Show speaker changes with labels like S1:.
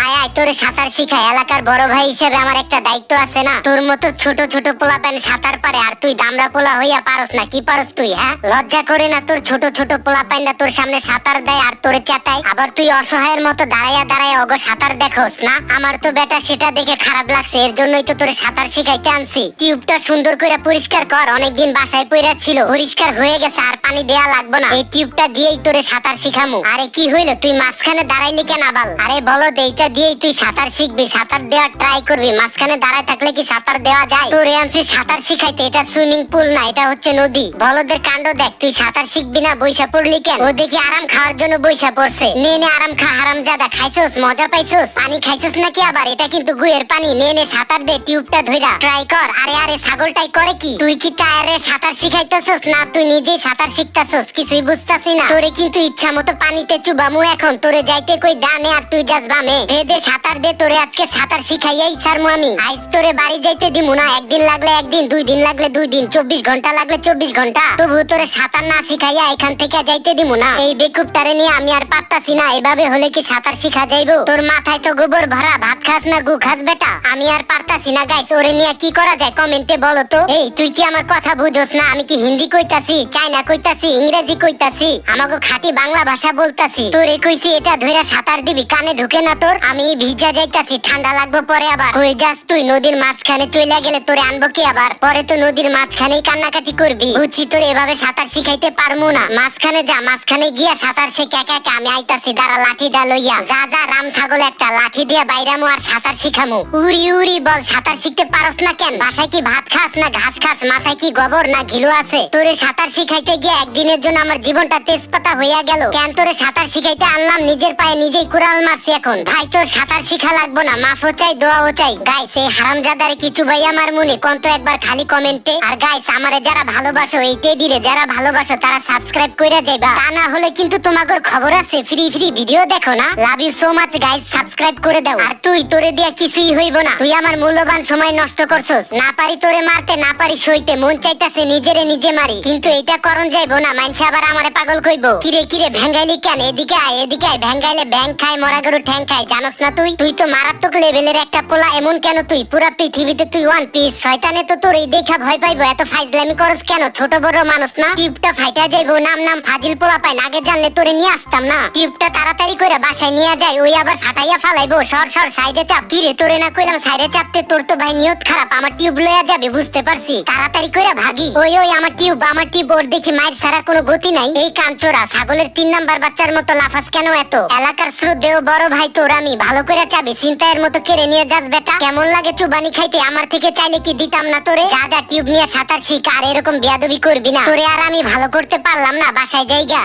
S1: আয় আয় তোরে সাঁতার শিখাই। এলাকার বড় ভাই হিসেবে আমার একটা দায়িত্ব আছে না? তোর মতো ছোট ছোট পোলা প্যান সাঁতার পারে আর তুই দামড়া পোলা হইয়া পারস না? কি পারস তুই? হ্যাঁ, লজ্জা করে না তোর ছোট ছোট পোলা প্যান্ডা তোর সামনে সাঁতার দেয় আর তোরে চেতায়? আবার তুই অসহায়ের মতো দাঁড়াইয়া দাঁড়াইয়া অগো সাঁতার দেখোস না? আমার তো বেটা সেটা দেখে খারাপ লাগছে, এর জন্যই তো তোরে সাঁতার শিখাইতে আনছি। টিউবটা সুন্দর করে পরিষ্কার কর, অনেকদিন বাসায় পইরা ছিল, পরিষ্কার হয়ে গেছে, আর পানি দেয়া লাগবে না। এই টিউবটা দিয়েই তোরে সাঁতার শিখামু। আরে কি হইলো, তুই মাঝখানে দাঁড়াইলি কেন আবাল? আরে বলো, এইটা দিয়েই তুই সাঁতার শিখবি, সাঁতার দেওয়ার ট্রাই করবি। মাঝখানে দাঁড়ায় থাকলে কি সাঁতার দেওয়া যায়? তোরে আনছি সাঁতার শিখাইতে, এটা সুইমিং পুল না, এটা হচ্ছে নদী। বলদের কাণ্ড দেখ, তুই সাঁতার শিখবি না, বইসা পড়লি কেন? ও দেখি আরাম খাওয়ার জন্য বইসা পড়ছে। নে নে আরাম খা, হারামজাদা। খাইছস, মজা পাইছস? পানি খাইছস নাকি আবার? এটা কিন্তু গুয়ের পানি। নে নে সাঁতার দে, টিউবটা ধইরা ট্রাই কর। আরে আরে ছাগলটাই করে কি? তুই কি টায়ারে সাঁতার শিখাইতেছস না তুই নিজেই সাঁতার শিখতাছস? কিছুই বুঝতাছি না। তোরে কিন্তু ইচ্ছা মতো পানিতে চুবামু এখন। তোরে যাইতে কই ডানে আর তুই যাস বামে। দে দে সাঁতার দে, তোরে আজকে সাঁতার শিখাইয়াই ছাড়মু আমি। আজ তোরে বাড়ি যাইতে দিমু না। একদিন লাগলে একদিন, 2 দিন লাগলে 2 দিন, 24 ঘন্টা লাগলে 24 ঘন্টা, তবু তোরে সাঁতার না শিখাইয়া এখান থেকে যাইতে দিমু না। এই বেকুবটারে নিয়ে আমি আর পারতাছি না। এভাবে হলে কি সাঁতার শিখা যাইবো? তোর মাথায় তো গোবর ভরা, ভাত খাস না গু খাস বেটা? আমি আর পারতাছি না গাইস। ওরে নিয়ে কি করা যায় কমেন্টে বলো তো। এই তুই কি আমার কথা বুঝোস না? আমি কি হিন্দি কইতাছি, চাইনা কইতাছি, ইংরেজি কইতাছি, আমাকে খাঁটি বাংলা ভাষা বলতাছি। তোরে কইছি এটা ধইরা সাঁতার দিবি, কানে ঢুকে না তোর? আমি ভিজা যাইতাছি, ঠান্ডা লাগবে পরে আবার। কই যাস তুই? নদীর মাঝখানে চইলা গেলে তোরে আনবো কি আবার? পরে তো নদীর মাঝখানেই কান্নাকাটি করবি। বুঝছি তোর এভাবে সাঁতার শিখাইতে পারমু না। মাঝখানে যা, মাঝখানে গিয়া সাঁতার শেখ একা একা। আমি আইতাছি, দাঁড়া লাঠিটা লইয়া। যা যা রাম ছাগল একটা, লাঠি দিয়া বাইরামু আর সাঁতার শিখামু। উরি উরি বল, সাঁতার শিখতে পারস না কেন? বাসায় কি ভাত খাস না ঘাস খাস? মাথায় কি গোবর না ঘিলু আছে? তোরে সাঁতার শিখাইতে গিয়ে একদিনের জন্য আমার জীবনটা তেজপাতা হইয়া গেল। কেন তোরে সাঁতার শিখাইতে আনলাম? নিজের পায়ে নিজেই কুড়াল মারছি এখন। ভাই তোর সাঁতার শিখা লাগবো না, মাফও চাই দোয়াও চাই। গাইস এই হারামজাদারে কিছু ভাই আমার মনে কোন তো একবার খালি কমেন্টে। আর গাইস আমারে যারা ভালোবাসো, এই টেডিরে যারা ভালোবাসো, তারা সাবস্ক্রাইব কইরা যাইবা। তা না হলে কিন্তু তোমাগর খবর আছে, ফ্রি ফ্রি ভিডিও দেখো না। Love you so much guys, subscribe করে দাও। আর তুই, তোরে দিয়া কিছুই হইব না। তুই আমার মূল্যবান সময় নষ্ট করছস। না পারি তোরে মারতে, না পারি সইতে, মন চাইতাছে নিজেরে নিজে মারি, কিন্তু এটা করন যাইবো না। মানুষ আবার আমারে পাগল কইবো। কিরে কিরে ভ্যাঙ্গাইলি কেন? এদিকে আয় এদিকে আয়। ভ্যাঙ্গাইলে ব্যাং খায়, মরা গরু ঠ্যাং খায়, জানোস না তুই? তুই তো মারাত্মক লেভেলের একটা পোলা। এমন কেন তুই? পুরা পৃথিবীতে তুই ওয়ান পিস। শয়তানে তো তোর এই দেখা ভয় পাইবো। এত ফাইজলামি করস কেন? ছোট বড় মানুষ না? টিউবটা ফাইটা যাইবো। নাম নাম ফাজিল পোলা পাই। আগে জানলে তোরে নিয়ে আসতাম না। টিউবটা তাড়াতাড়ি করে বাসায় নিয়ে যায়, ওই আবার ফাটাইয়া ফালাইবো। সর সর সাইডে চাপ। কিরে তোরে না কইলাম সাইডে চাপতে? তোর তো ভাই নিয়ত খারাপ। আমার টিউব লইয়া যাবে, বুঝতে পারছি। তাড়াতাড়ি করে ভাগি। ওই ওই আমার টিউব, আমার টিউব। ওর দেখি মায়ের ছাড়া কোনো গতি নাই। এই কাঞ্চোরা ছাগলের 3 নাম্বার বাচ্চার মতো লাফাস কেন এত? এলাকার শ্রদ্ধেয় বড় ভাই তোর আমি, ভালো করে চাবি চিন্তায়ের মতো কেড়ে নিয়ে যাস বেটা। কেমন লাগে চুবানি খাইতে? আমার থেকে চাইলে কি দিতাম না তোরে? যা যা টিউব নিয়ে সাঁতার শিখ, আর এরকম বেয়াদবি করবি না। তোরে আর আমি ভালো করতে পারলাম না, বাসায় যাইগা।